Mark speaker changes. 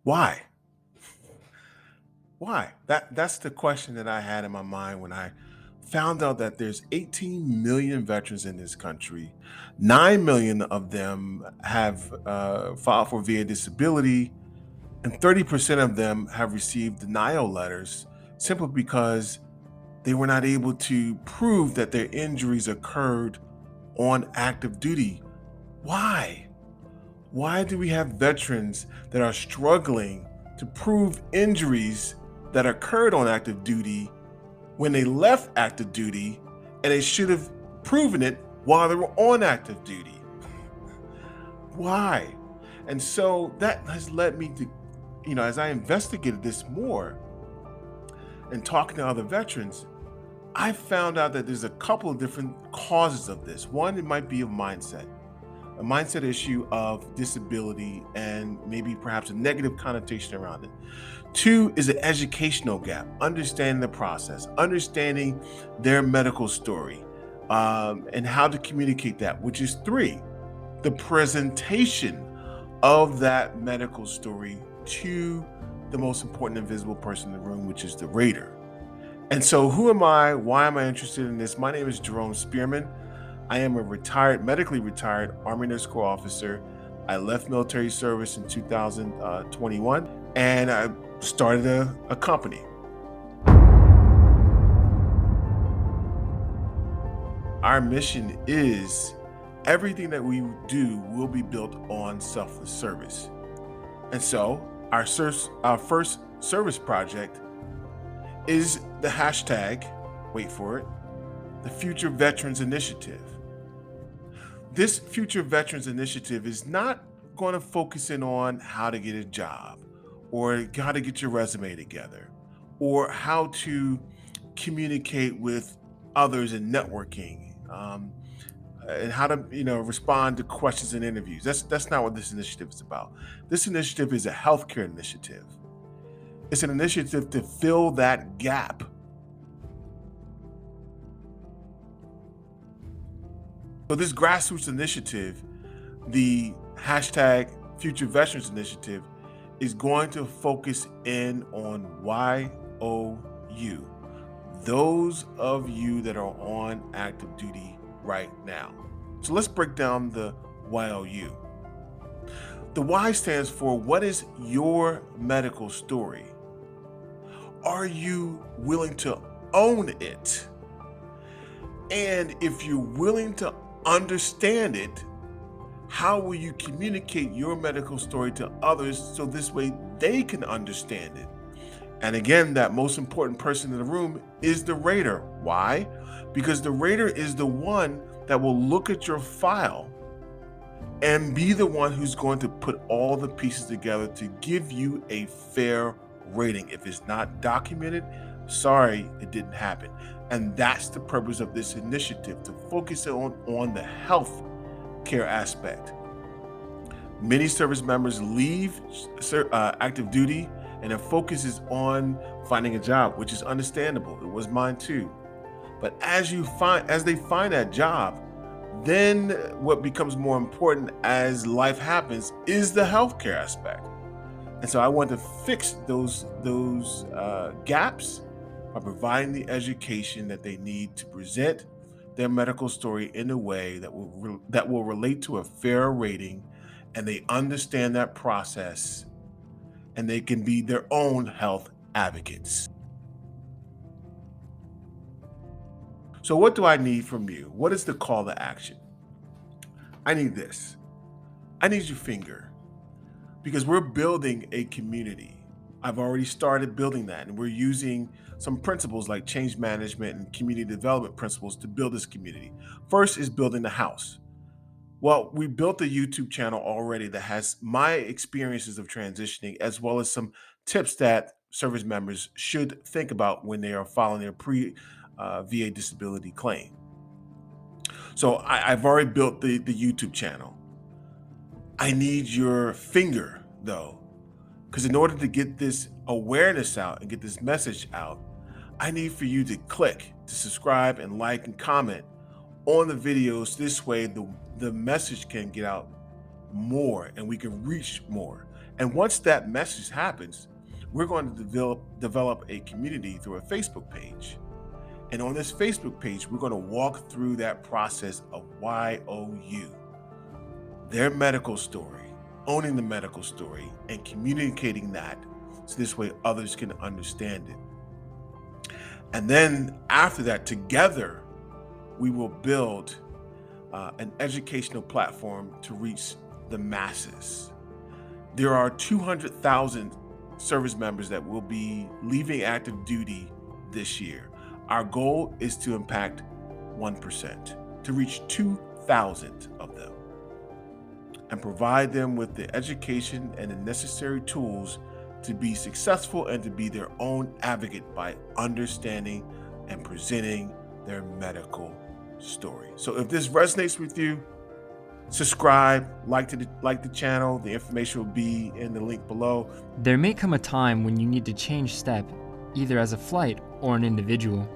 Speaker 1: Why? Why? That's the question that I had in my mind when I found out that there's 18 million veterans in this country. 9 million of them have filed for VA disability, and 30% of them have received denial letters simply because they were not able to prove that their injuries occurred on active duty. Why? Why do we have veterans that are struggling to prove injuries that occurred on active duty when they left active duty and they should have proven it while they were on active duty? Why? And so that has led me to, as I investigated this more and talking to other veterans, I found out that there's a couple of different causes of this. One, it might be a mindset issue of disability and maybe perhaps a negative connotation around it. Two is an educational gap, understanding the process, understanding their medical story, and how to communicate that, which is three, the presentation of that medical story to the most important invisible person in the room, which is the rater. And so who am I? Why am I interested in this? My name is Jerome Spearman. I am a medically retired Army Nurse Corps officer. I left military service in 2021 and I started a company. Our mission is everything that we do will be built on selfless service. And so our first service project is the hashtag, wait for it, the Future Veterans Initiative. This Future Veterans Initiative is not going to focus in on how to get a job or how to get your resume together or how to communicate with others in networking, and how to respond to questions in interviews. That's not what this initiative is about. This initiative is a healthcare initiative. It's an initiative to fill that gap. So this grassroots initiative, the hashtag Future Veterans Initiative, is going to focus in on YOU, those of you that are on active duty right now. So let's break down the YOU. The Y stands for, what is your medical story? Are you willing to own it? And if you're willing to understand it, how will you communicate your medical story to others so this way they can understand it? And again, that most important person in the room is the rater. Why? Because the rater is the one that will look at your file and be the one who's going to put all the pieces together to give you a fair rating. If it's not documented, sorry, it didn't happen. And that's the purpose of this initiative, to focus on the health care aspect. Many service members leave active duty and their focus is on finding a job, which is understandable. It was mine too. But as they find that job, then what becomes more important as life happens is the healthcare aspect. And so I want to fix those gaps by providing the education that they need to present their medical story in a way that will relate to a fair rating, and they understand that process, and they can be their own health advocates. So what do I need from you? What is the call to action? I need this. I need your finger, because we're building a community. I've already started building that, and we're using some principles like change management and community development principles to build this community. First is building the house. Well, we built a YouTube channel already that has my experiences of transitioning, as well as some tips that service members should think about when they are filing their VA disability claim. So I've already built the YouTube channel. I need your finger though, because in order to get this awareness out and get this message out, I need for you to click to subscribe and like and comment on the videos. This way the message can get out more and we can reach more. And once that message happens, we're going to develop a community through a Facebook page. And on this Facebook page, we're going to walk through that process of YOU, their medical story, owning the medical story, and communicating that so this way others can understand it. And then after that, together, we will build an educational platform to reach the masses. There are 200,000 service members that will be leaving active duty this year. Our goal is to impact 1%, to reach 2,000 of them, and provide them with the education and the necessary tools to be successful and to be their own advocate by understanding and presenting their medical story. So if this resonates with you, subscribe, like the channel. The information will be in the link below.
Speaker 2: There may come a time when you need to change step, either as a flight or an individual.